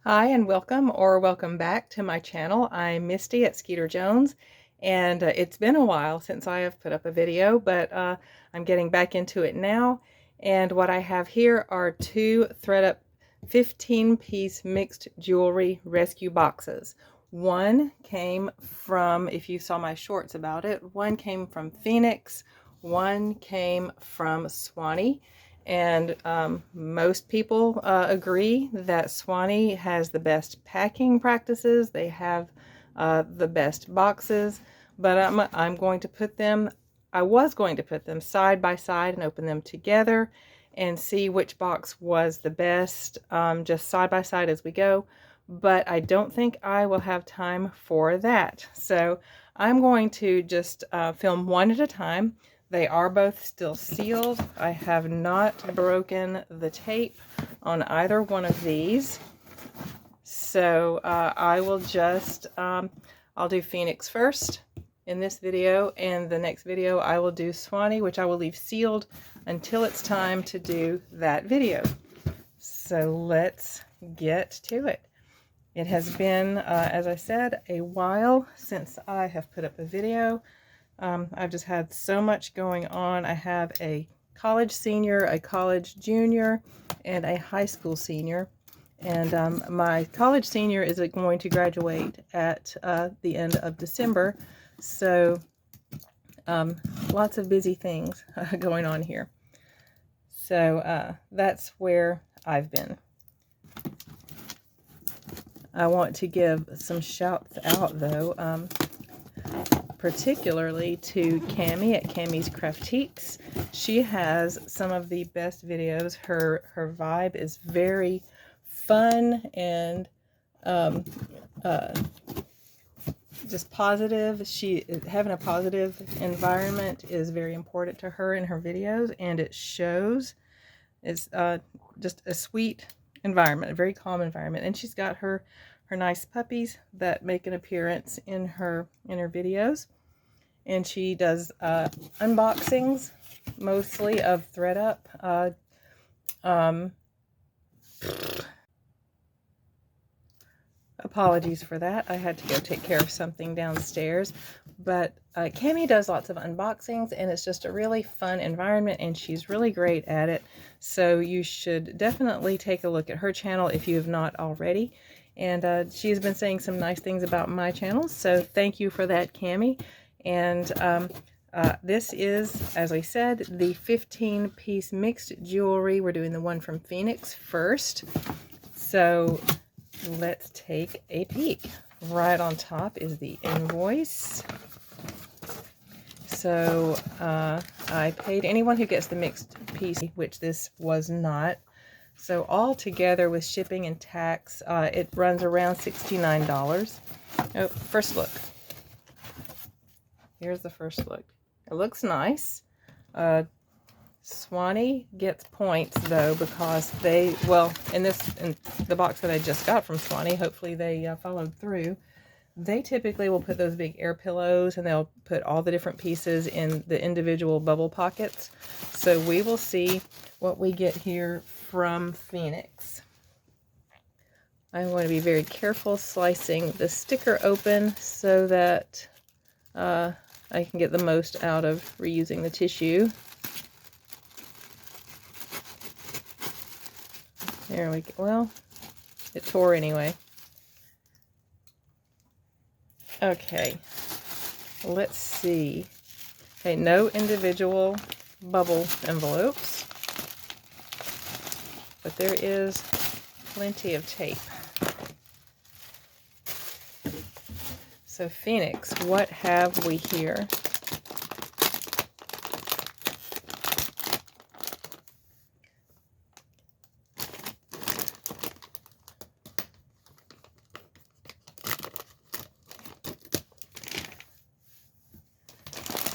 Hi and welcome or welcome back to my channel. I'm Misty at Skeeter Jones, and it's been a while since I have put up a video, but I'm getting back into it now. And what I have here are two Thredup 15-piece mixed jewelry rescue boxes. One came from, if you saw my shorts about it, one came from Phoenix, one came from Suwanee. And most people agree that Suwanee has the best packing practices. They have the best boxes, but I'm going to put them, I was going to put them side by side and open them together and see which box was the best, just side by side as we go. But I don't think I will have time for that. So I'm going to just film one at a time. They are both still sealed. I have not broken the tape on either one of these. So I will just, I'll do Phoenix first in this video, and the next video I will do Suwanee, which I will leave sealed until it's time to do that video. So let's get to it. It has been, as I said, a while since I have put up a video. I've just had so much going on. I have a college senior, a college junior, and a high school senior. And my college senior is going to graduate at the end of December. So lots of busy things going on here. So that's where I've been. I want to give some shouts out though. Particularly to Cami at Cami's Craftiques. She has some of the best videos. Her vibe is very fun and just positive. Having a positive environment is very important to her in her videos, and it shows. It's just a sweet environment, a very calm environment, and she's got her nice puppies that make an appearance in her videos. And she does unboxings mostly of Thredup. Apologies for that. I had to go take care of something downstairs. But Cami does lots of unboxings, and it's just a really fun environment, and she's really great at it. So you should definitely take a look at her channel if you have not already. And she's been saying some nice things about my channel, so thank you for that, Cami. And this is, as I said, the 15-piece mixed jewelry. We're doing the one from Phoenix first. So let's take a peek. Right on top is the invoice. So I paid anyone who gets the mixed piece, which this was not. So all together with shipping and tax, it runs around $69. Oh, first look. Here's the first look. It looks nice. Suwanee gets points though, because they, well, in the box that I just got from Suwanee, hopefully they followed through. They typically will put those big air pillows, and they'll put all the different pieces in the individual bubble pockets. So we will see what we get here from Phoenix. I'm going to be very careful slicing the sticker open so that I can get the most out of reusing the tissue. There we go. Well, it tore anyway. Okay, let's see. Okay, no individual bubble envelopes, but there is plenty of tape. So Phoenix, what have we here?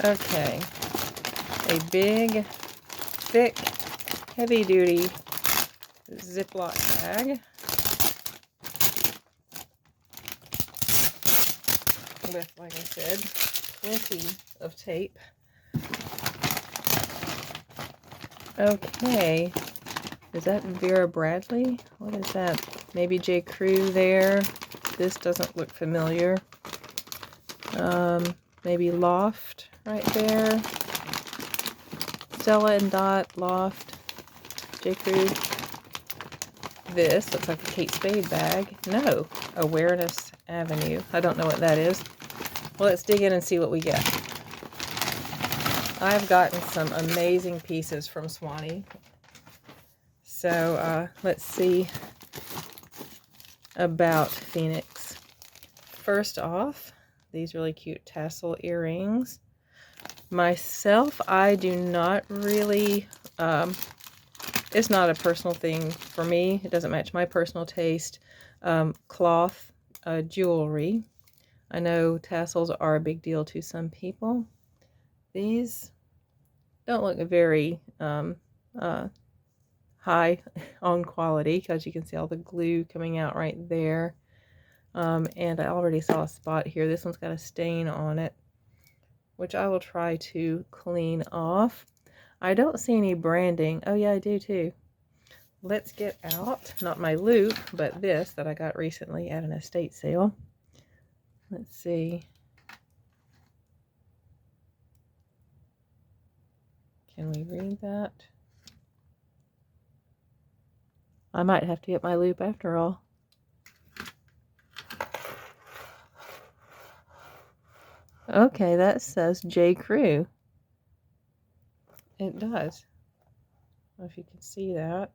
Okay, a big, thick, heavy-duty Ziploc bag with, like I said, plenty of tape. Okay, Is that Vera Bradley? What is that? Maybe J. Crew there. This doesn't look familiar. Maybe Loft right there. Stella and Dot, Loft, J. Crew. This looks like a Kate Spade bag. No, Awareness Avenue. I don't know what that is. Well, let's dig in and see what we get. I've gotten some amazing pieces from Suwanee. So let's see about Phoenix. First off, these really cute tassel earrings. Myself, I do not really, it's not a personal thing for me. It doesn't match my personal taste. Cloth jewelry. I know tassels are a big deal to some people. These don't look very high on quality because you can see all the glue coming out right there. And I already saw a spot here. This one's got a stain on it, which I will try to clean off. I don't see any branding. Oh yeah, I do too. Let's get out, not my loop, but this that I got recently at an estate sale. Let's see. Can we read that? I might have to get my loop after all. Okay, that says J. Crew. It does. I don't know if you can see that.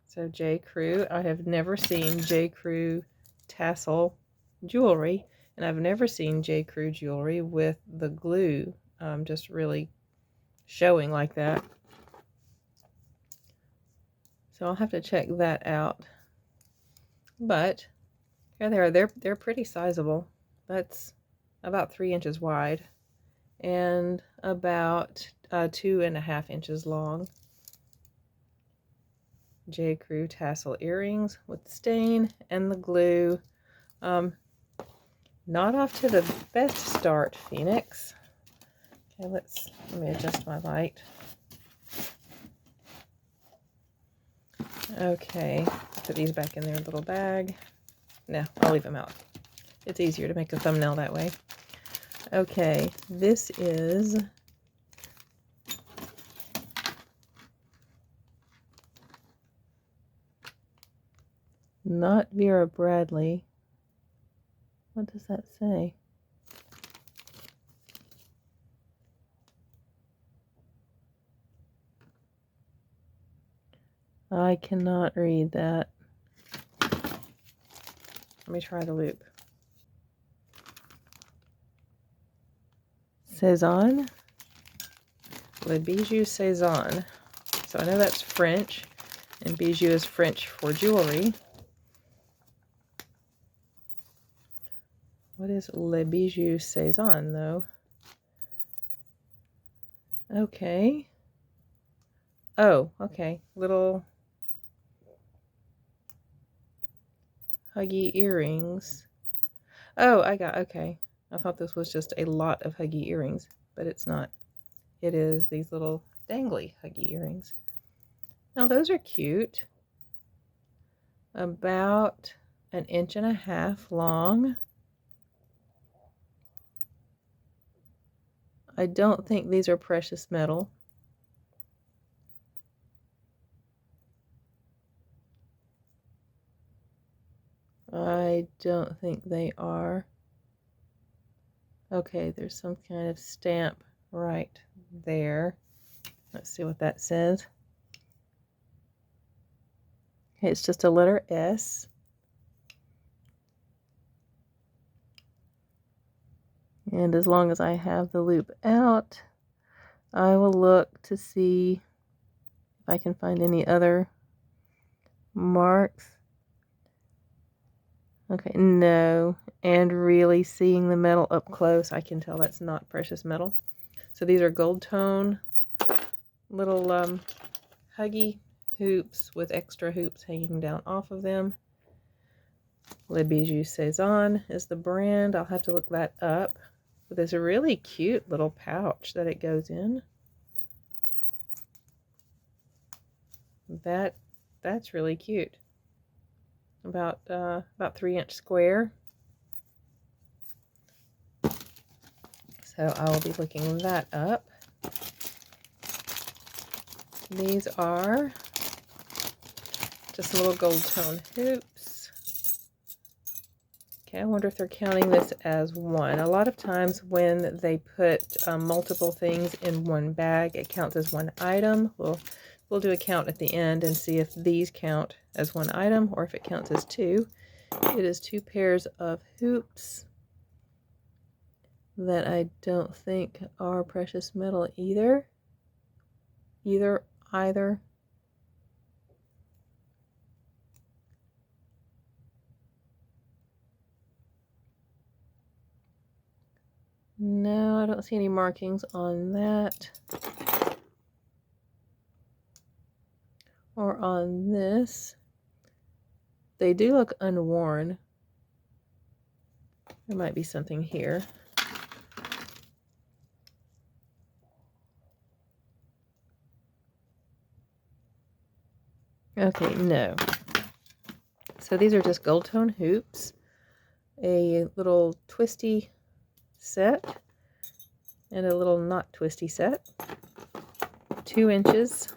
So J. Crew. I have never seen J. Crew tassel jewelry, and I've never seen J. Crew jewelry with the glue just really showing like that. So I'll have to check that out. But here they are. They're pretty sizable. That's about 3 inches wide and about 2.5 inches long. J. Crew tassel earrings with the stain and the glue. Not off to the best start, Phoenix. Okay, let me adjust my light. Okay, put these back in their little bag. No, I'll leave them out. It's easier to make a thumbnail that way. Okay, this is not Vera Bradley. What does that say? I cannot read that. Let me try the loop. Cezanne? Le Bijou Cezanne. So I know that's French, and bijou is French for jewelry. What is Le Bijou Cezanne, though? Okay. Oh, okay. Little huggy earrings. Oh, okay. I thought this was just a lot of huggy earrings, but it's not. It is these little dangly huggy earrings. Now those are cute. About 1.5 inches long. I don't think these are precious metal. I don't think they are. Okay, there's some kind of stamp right there. Let's see what that says. Okay, it's just a letter S. And as long as I have the loop out, I will look to see if I can find any other marks. Okay, no. And really seeing the metal up close, I can tell that's not precious metal. So these are gold tone little huggy hoops with extra hoops hanging down off of them. Le Bijou Cezanne is the brand. I'll have to look that up. But there's a really cute little pouch that it goes in. That's really cute. About 3-inch square. So I will be looking that up. These are just little gold tone hoops. Okay, I wonder if they're counting this as one. A lot of times when they put multiple things in one bag, it counts as one item. We'll do a count at the end and see if these count as one item or if it counts as two. It is 2 pairs of hoops that I don't think are precious metal either. Either. No, I don't see any markings on that. Or on this. They do look unworn. There might be something here. Okay, no. So these are just gold tone hoops. A little twisty set and a little not twisty set. 2 inches.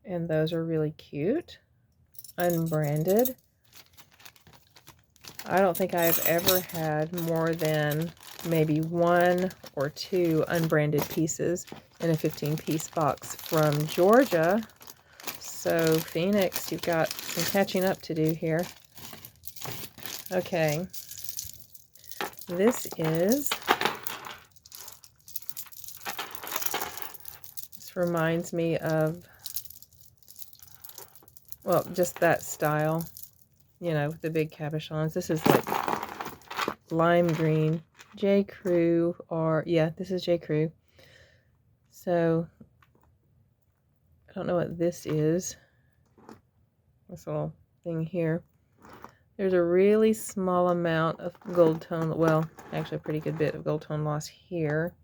And those are really cute. Unbranded. I don't think I've ever had more than maybe 1 or 2 unbranded pieces in a 15-piece box from Georgia. So Phoenix, you've got some catching up to do here. Okay. This reminds me of, well, just that style, you know, with the big cabochons. This is like lime green, J. Crew, or yeah, this is J. Crew. So I don't know what this is. This little thing here. There's a really small amount of gold tone, well, actually a pretty good bit of gold tone loss here.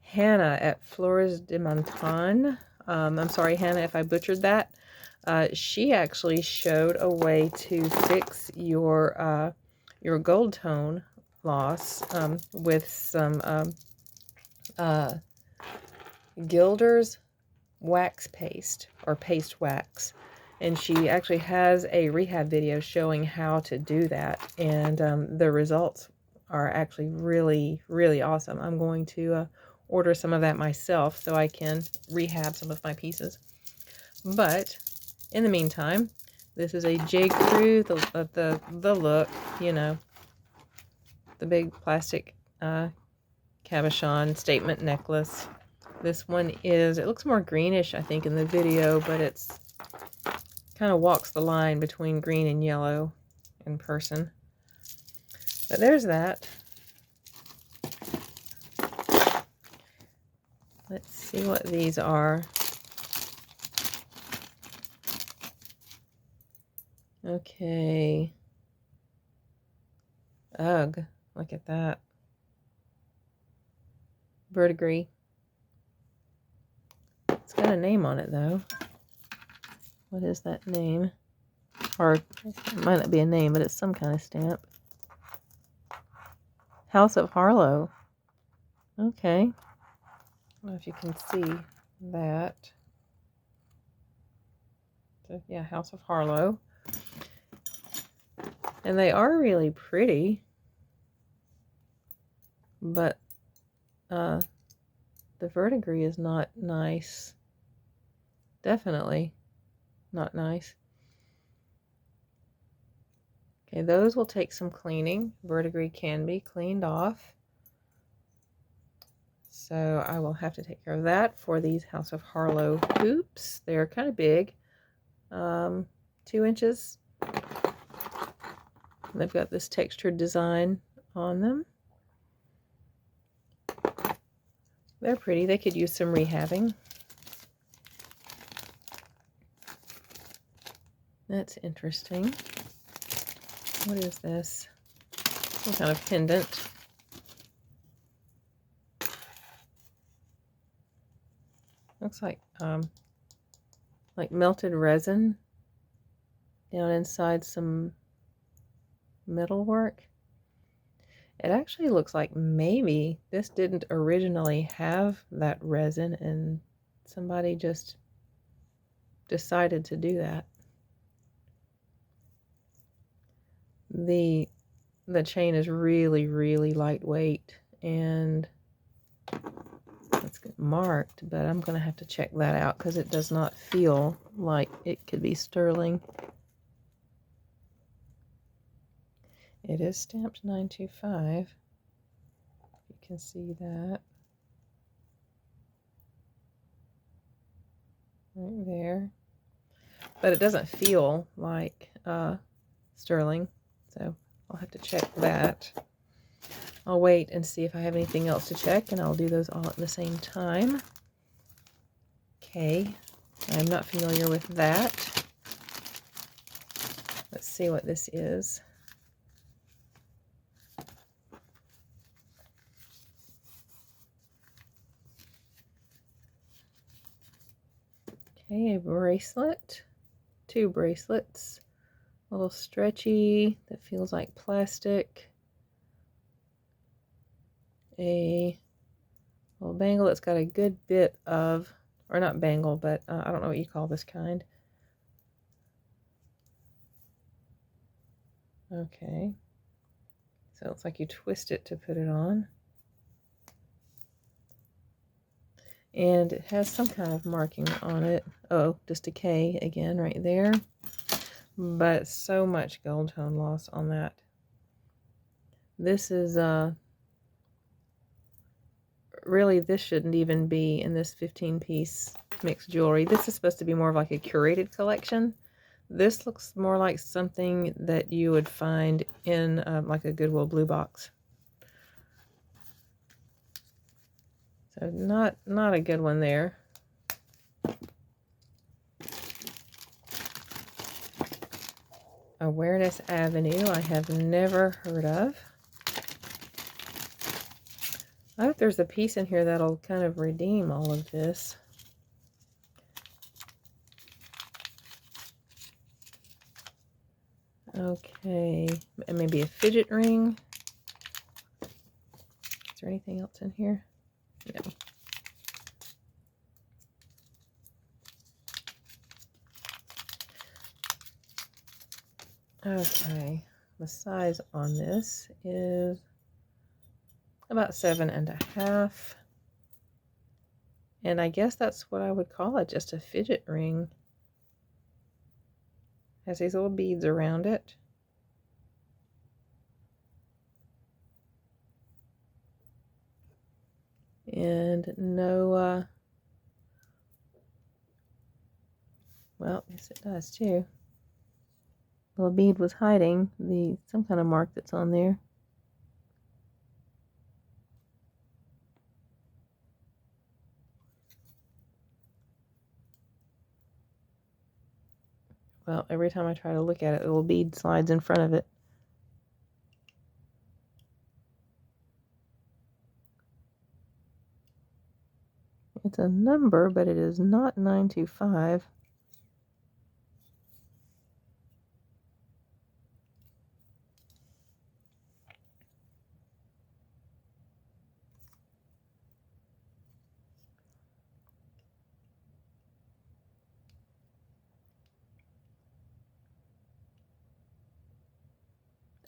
Hannah at Flores de Montan. I'm sorry, Hannah, if I butchered that. She actually showed a way to fix your gold tone loss with some Gilder's wax paste or paste wax. And she actually has a rehab video showing how to do that. And the results are actually really, really awesome. I'm going to order some of that myself so I can rehab some of my pieces. But in the meantime, this is a J. Crew, the look, you know, the big plastic cabochon statement necklace. This one is, it looks more greenish, I think, in the video, but it's kind of walks the line between green and yellow in person. But there's that. Let's see what these are. Okay. Ugh, look at that. Verdigris. It's got a name on it, though. What is that name? Or it might not be a name, but it's some kind of stamp. House of Harlow. Okay. I don't know if you can see that. So, yeah, House of Harlow. And they are really pretty. But the verdigris is not nice. Definitely not nice. Okay, those will take some cleaning. Verdigris can be cleaned off. So I will have to take care of that for these House of Harlow hoops. They're kind of big. 2 inches. They've got this textured design on them. They're pretty. They could use some rehabbing. That's interesting. What is this? Some kind of pendant. Looks like melted resin down inside some metalwork. It actually looks like maybe this didn't originally have that resin and somebody just decided to do that. The chain is really, really lightweight and it's marked, but I'm going to have to check that out because it does not feel like it could be sterling. It is stamped 925. You can see that right there. But it doesn't feel like sterling, so I'll have to check that. I'll wait and see if I have anything else to check, and I'll do those all at the same time. Okay, I'm not familiar with that. Let's see what this is. Okay, a bracelet, 2 bracelets, a little stretchy that feels like plastic, a little bangle that's got a good bit of, or not bangle, but I don't know what you call this kind. Okay, so it's like you twist it to put it on. And it has some kind of marking on it. Oh, just a K again right there. But so much gold tone loss on that. This is, really, this shouldn't even be in this 15-piece mixed jewelry. This is supposed to be more of like a curated collection. This looks more like something that you would find in like a Goodwill blue box. So not a good one there. Awareness Avenue, I have never heard of. I hope there's a piece in here that'll kind of redeem all of this. Okay, and maybe a fidget ring. Is there anything else in here? No. Okay, the size on this is about 7.5. And I guess that's what I would call it, just a fidget ring. Has these little beads around it. And no, well, yes it does too. Little bead was hiding some kind of mark that's on there. Well, every time I try to look at it, the little bead slides in front of it. It's a number, but it is not 925.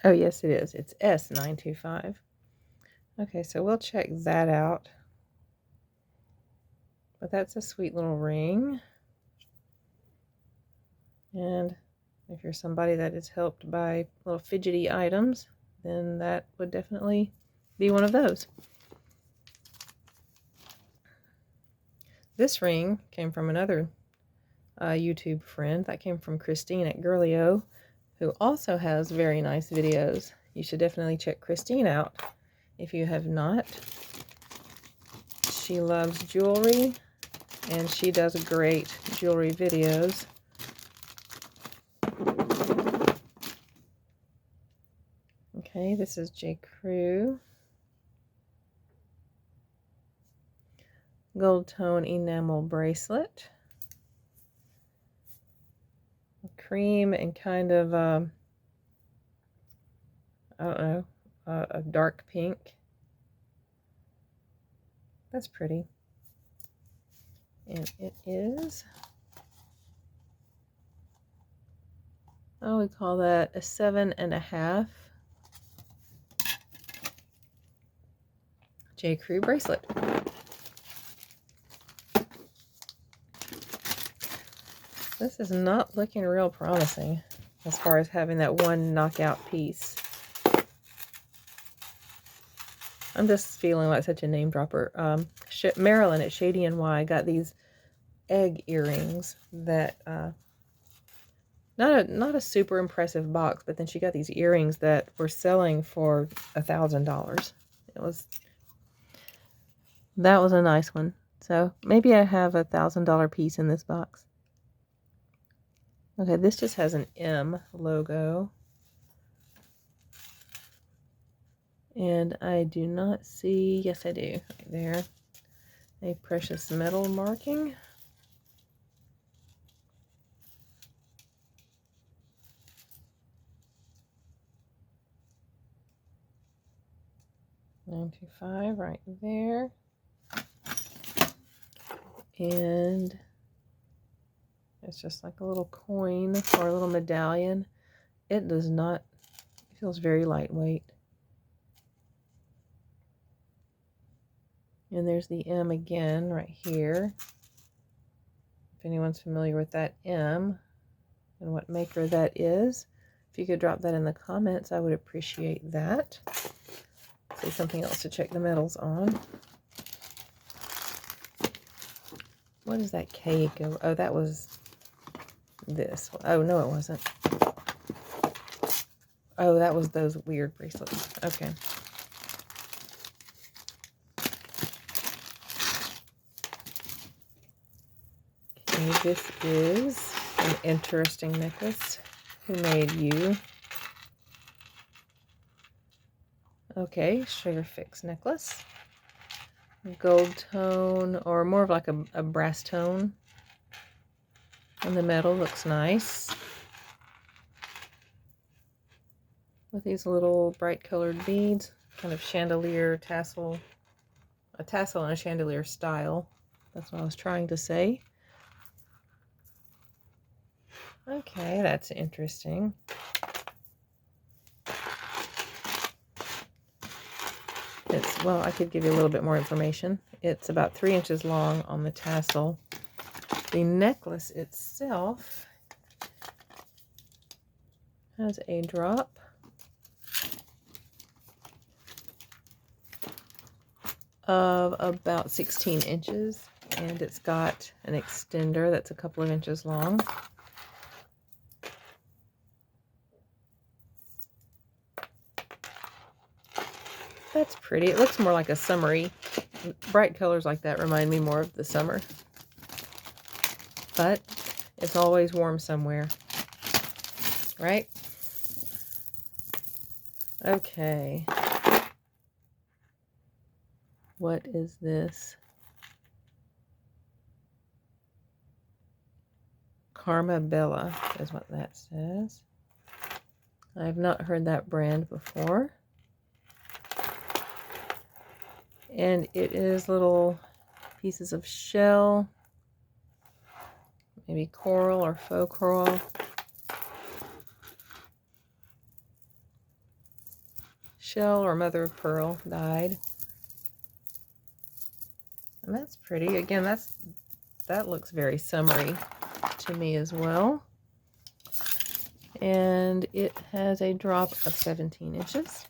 Oh, yes, it is. It's S925. Okay, so we'll check that out. But that's a sweet little ring. And if you're somebody that is helped by little fidgety items, then that would definitely be one of those. This ring came from another YouTube friend. That came from Christine at Girlio, who also has very nice videos. You should definitely check Christine out if you have not. She loves jewelry, and she does great jewelry videos. Okay, this is J. Crew. gold tone enamel bracelet. Cream and kind of, I don't know, a dark pink. That's pretty. And it is, I would call that a 7.5 J. Crew bracelet. This is not looking real promising as far as having that one knockout piece. I'm just feeling like such a name dropper. Marilyn at Shady NY got these egg earrings that, not a super impressive box, but then she got these earrings that were selling for $1,000. That was a nice one. So maybe I have a $1,000 piece in this box. Okay, this just has an M logo. And I do not see, yes I do, right there, a precious metal marking. $925 right there. And it's just like a little coin or a little medallion. It does not, it feels very lightweight. And there's the M again right here. If anyone's familiar with that M and what maker that is, if you could drop that in the comments, I would appreciate that. Say something else to check the metals on. What is that K go? Oh, that was this. Oh, no, it wasn't. Oh, that was those weird bracelets. Okay. Okay, this is an interesting necklace. Who made you? Okay, Sugar Fix necklace. Gold tone, or more of like a brass tone. And the metal looks nice. With these little bright colored beads. Kind of chandelier tassel. A tassel and a chandelier style. That's what I was trying to say. Okay, that's interesting. It's, well, I could give you a little bit more information. It's about 3 inches long on the tassel. The necklace itself has a drop of about 16 inches, and it's got an extender that's a couple of inches long. That's pretty. It looks more like a summery. Bright colors like that remind me more of the summer. But it's always warm somewhere, right? Okay. What is this? Karma Bella is what that says. I've not heard that brand before. And it is little pieces of shell, maybe coral or faux coral. Shell or mother of pearl dyed. And that's pretty. Again, that looks very summery to me as well. And it has a drop of 17 inches.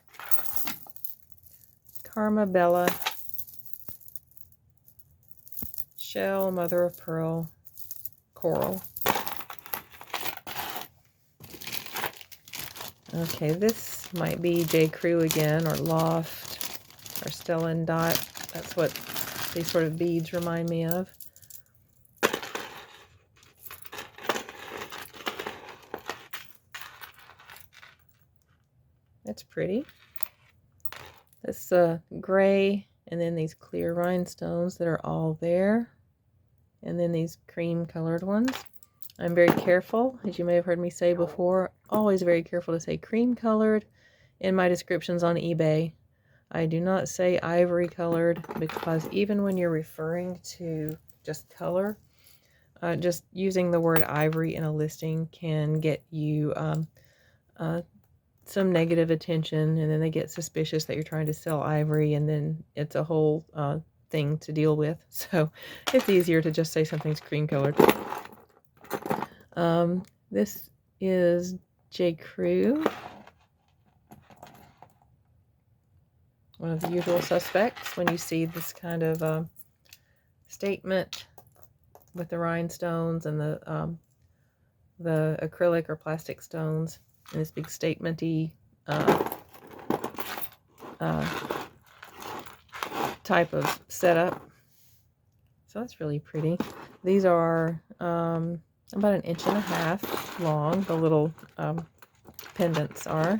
Karma Bella. Shell, mother of pearl, coral. Okay, this might be J. Crew again, or Loft, or Stella and Dot. That's what these sort of beads remind me of. It's pretty. This gray and then these clear rhinestones that are all there, and then these cream colored ones. I'm very careful, as you may have heard me say before, always very careful to say cream colored in my descriptions on eBay. I do not say ivory colored, because even when you're referring to just color, just using the word ivory in a listing can get you some negative attention, and then they get suspicious that you're trying to sell ivory, and then it's a whole thing to deal with. So it's easier to just say something's cream colored. This is J. Crew, one of the usual suspects when you see this kind of statement with the rhinestones and the acrylic or plastic stones in this big statement-y type of setup. So that's really pretty. These are about 1.5 inches long, the little pendants are.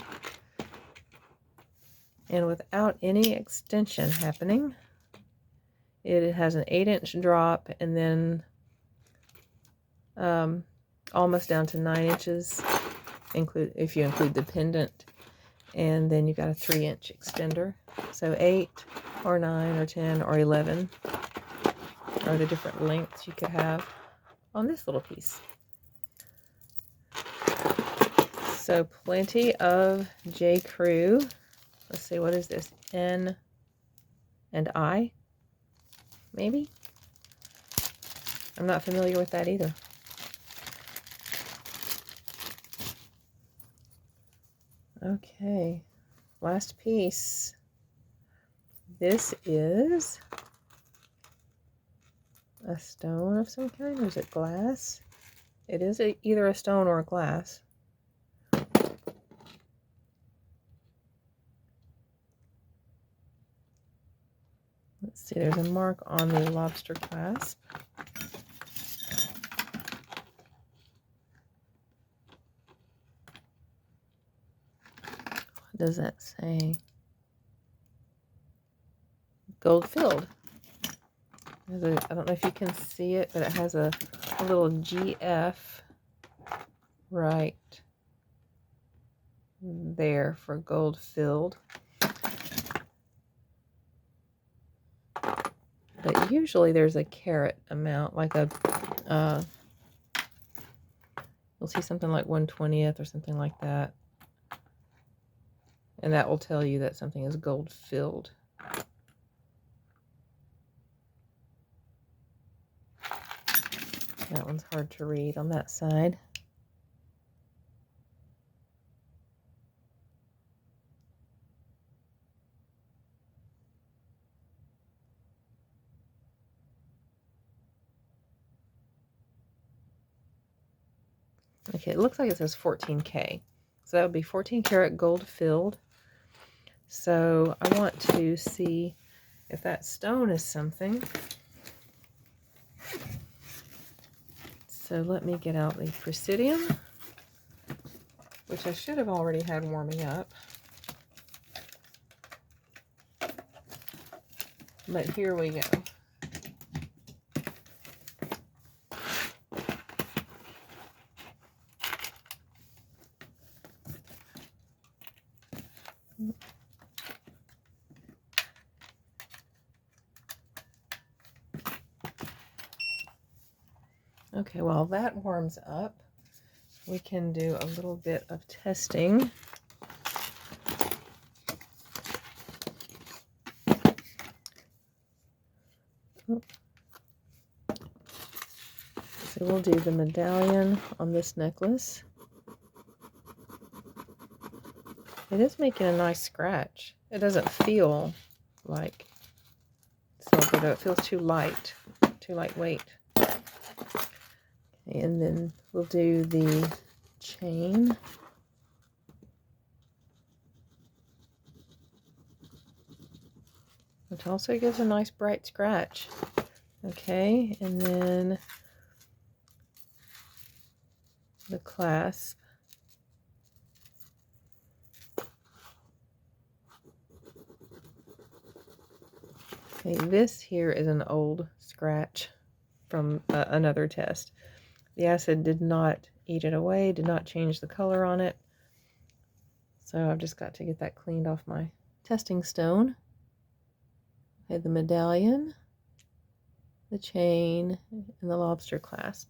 And without any extension happening, it has an 8-inch drop, and then almost down to 9 inches, if you include the pendant, and then you've got a 3-inch extender. So 8 or 9 or 10 or 11 are the different lengths you could have on this little piece. So plenty of J. Crew. Let's see, what is this? N and I, maybe? I'm not familiar with that either. Okay, last piece. This is a stone of some kind, or is it glass? It is either a stone or a glass. Let's see, there's a mark on the lobster clasp. What does that say? Gold filled. I don't know if you can see it, but it has a little GF right there for gold filled. But usually there's a carat amount, like you'll see something like 1/20th or something like that. And that will tell you that something is gold filled. That one's hard to read on that side. Okay, it looks like it says 14K. So that would be 14 karat gold filled. So I want to see if that stone is something. So let me get out the Presidium, which I should have already had warming up. But here we go. Okay, while that warms up, we can do a little bit of testing. So we'll do the medallion on this necklace. It is making a nice scratch. It doesn't feel like silver, though. It feels too lightweight. And then we'll do the chain. Which also gives a nice bright scratch. Okay, and then the clasp. Okay, this here is an old scratch from another test. The acid did not eat it away, did not change the color on it. So I've just got to get that cleaned off my testing stone. Okay, the medallion, the chain, and the lobster clasp.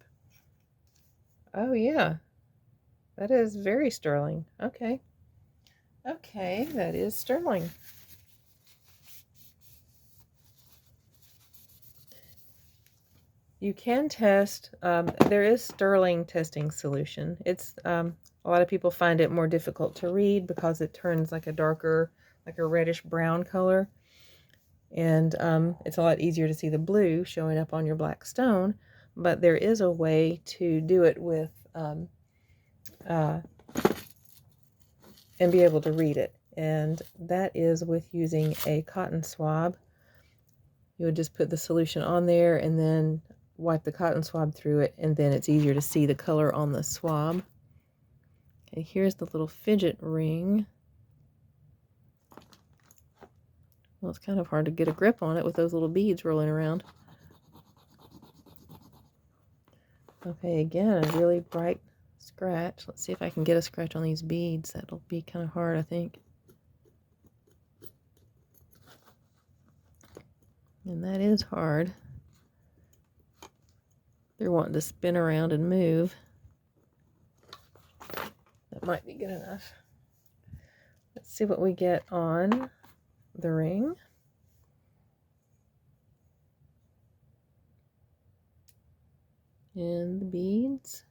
Oh yeah, that is very sterling. Okay. Okay, that is sterling. You can test, there is sterling testing solution. It's, a lot of people find it more difficult to read because it turns like a darker, like a reddish brown color. And it's a lot easier to see the blue showing up on your black stone. But there is a way to do it with, and be able to read it. And that is with using a cotton swab. You would just put the solution on there and then wipe the cotton swab through it, and then it's easier to see the color on the swab. Okay, here's the little fidget ring. Well, it's kind of hard to get a grip on it with those little beads rolling around. Okay, again, a really bright scratch. Let's see if I can get a scratch on these beads. That'll be kind of hard, I think. And that is hard. They're wanting to spin around and move. That might be good enough. Let's see what we get on the ring. And the beads.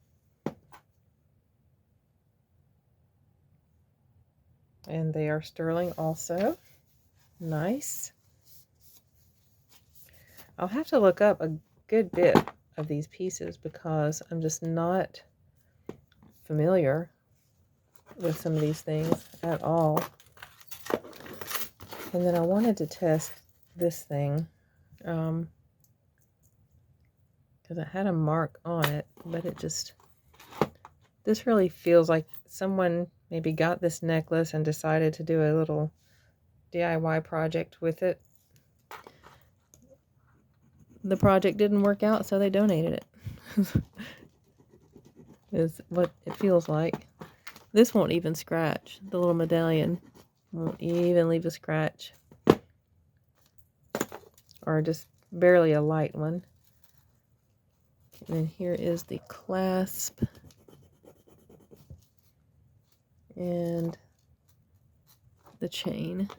And they are sterling also. Nice. I'll have to look up a good bit of these pieces because I'm just not familiar with some of these things at all. And then I wanted to test this thing because it had a mark on it, but it just, this really feels like someone maybe got this necklace and decided to do a little DIY project with it. The project didn't work out, so they donated it. Is what it feels like. This won't even scratch. The little medallion won't even leave a scratch. Or just barely a light one. And then here is the clasp. And the chain.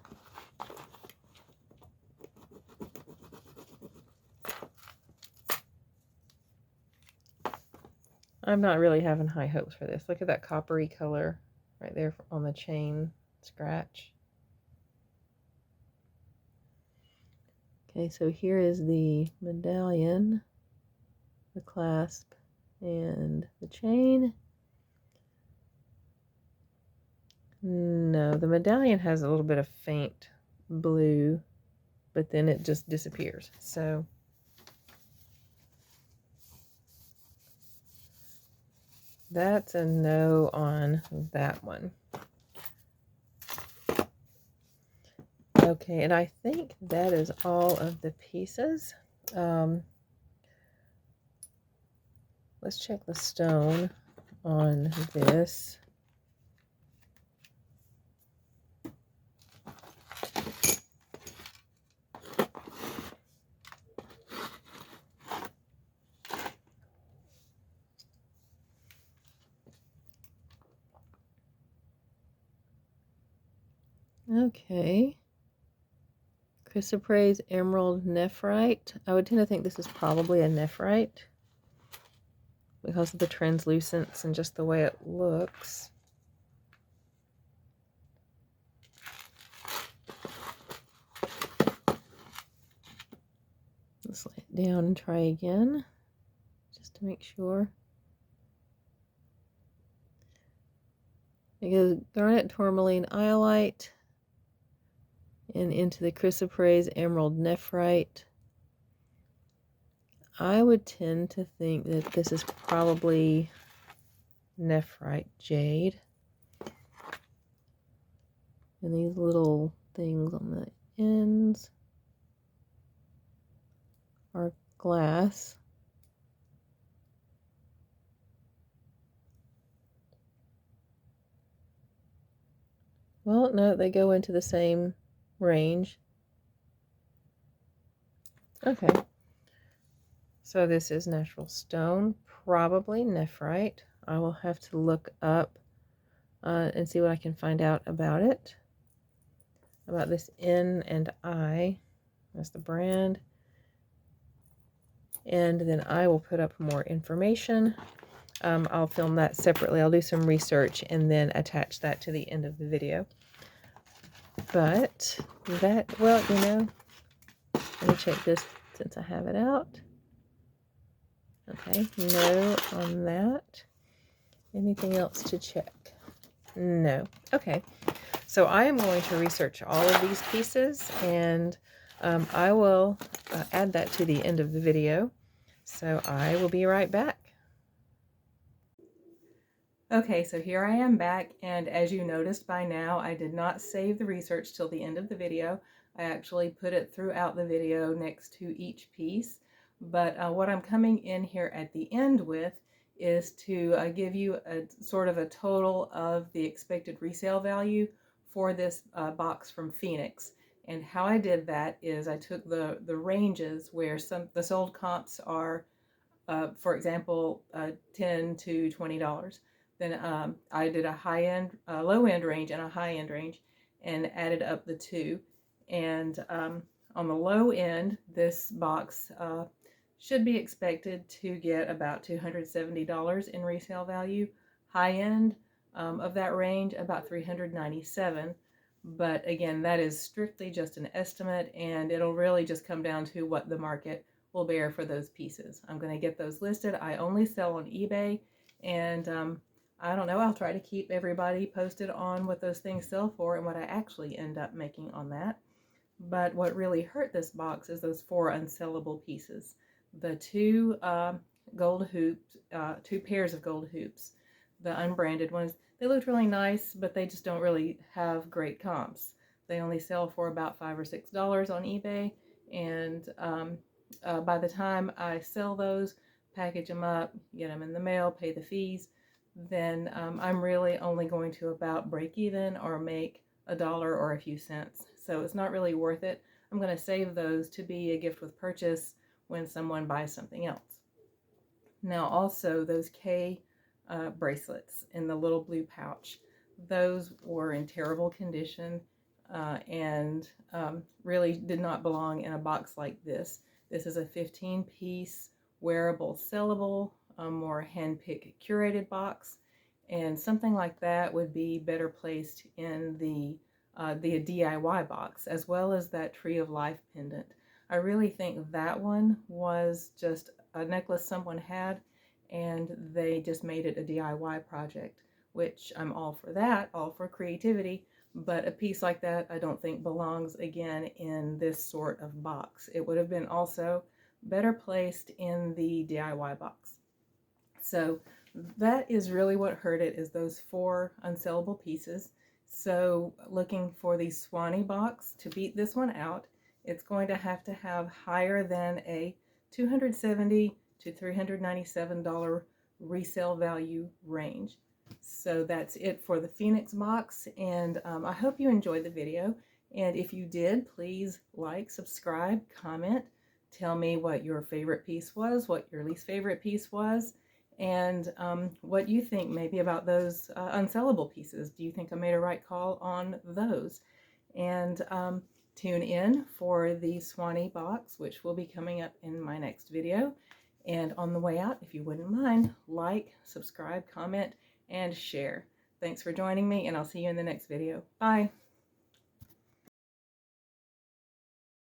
I'm not really having high hopes for this. Look at that coppery color right there on the chain scratch. Okay, so here is the medallion, the clasp, and the chain. No, the medallion has a little bit of faint blue, but then it just disappears. So that's a no on that one. Okay, and I think that is all of the pieces. Let's check the stone on this. Okay. Chrysoprase emerald nephrite. I would tend to think this is probably a nephrite because of the translucence and just the way it looks. Let's lay it down and try again just to make sure. It goes garnet tourmaline iolite and into the chrysoprase emerald nephrite. I would tend to think that this is probably nephrite jade. And these little things on the ends. are glass. Well, no, they go into the same range. Okay. So this is natural stone, probably nephrite. I will have to look up and see what I can find out about it. About this N and I. That's the brand. And then I will put up more information. I'll film that separately. I'll do some research and then attach that to the end of the video. But that, well, you know, let me check this since I have it out. Okay, no on that. Anything else to check? No. Okay, so I am going to research all of these pieces, and I will add that to the end of the video. So I will be right back. Okay, so here I am back, and as you noticed by now, I did not save the research till the end of the video. I actually put it throughout the video next to each piece. But what I'm coming in here at the end with is to give you a sort of a total of the expected resale value for this box from Phoenix. And how I did that is I took the ranges where the sold comps are, for example, $10 to $20. Then I did a high-end, low-end range and a high-end range and added up the two. And on the low end, this box should be expected to get about $270 in resale value. High end of that range, about $397. But again, that is strictly just an estimate, and it'll really just come down to what the market will bear for those pieces. I'm going to get those listed. I only sell on eBay, and I don't know, I'll try to keep everybody posted on what those things sell for and what I actually end up making on that. But what really hurt this box is those 4 unsellable pieces. The 2 gold hoops, 2 pairs of gold hoops, the unbranded ones. They looked really nice, but they just don't really have great comps. They only sell for about $5 or $6 on eBay, and by the time I sell those, package them up, get them in the mail, pay the fees, then I'm really only going to about break even or make $1 or a few cents. So it's not really worth it. I'm going to save those to be a gift with purchase when someone buys something else. Now also those K bracelets in the little blue pouch, those were in terrible condition and really did not belong in a box like this. This is a 15-piece wearable sellable, more hand-picked curated box, and something like that would be better placed in the DIY box, as well as that Tree of Life pendant. I really think that one was just a necklace someone had and they just made it a DIY project, which I'm all for that, all for creativity, but a piece like that I don't think belongs again in this sort of box. It would have been also better placed in the DIY box. So that is really what hurt it, is those 4 unsellable pieces. So looking for the Suwanee box to beat this one out, it's going to have higher than a $270 to $397 resale value range. So that's it for the Phoenix box, and I hope you enjoyed the video. And if you did, please like, subscribe, comment, tell me what your favorite piece was, what your least favorite piece was, and what you think maybe about those unsellable pieces. Do you think I made a right call on those? And tune in for the Suwanee box, which will be coming up in my next video. And on the way out, if you wouldn't mind, like, subscribe, comment, and share. Thanks for joining me, and I'll see you in the next video. Bye!